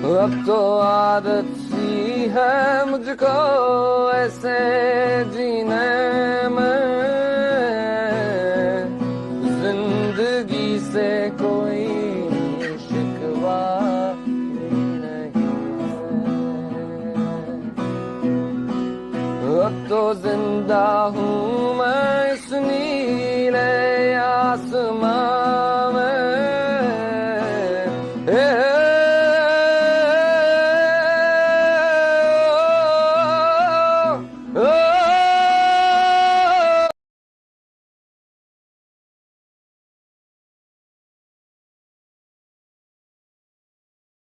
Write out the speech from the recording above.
अब तो आदत सी है मुझको ऐसे जीने में जिंदगी से कोई शिकवा भी नहीं है। अब तो जिंदा हूँ मैं इस नीले आसमां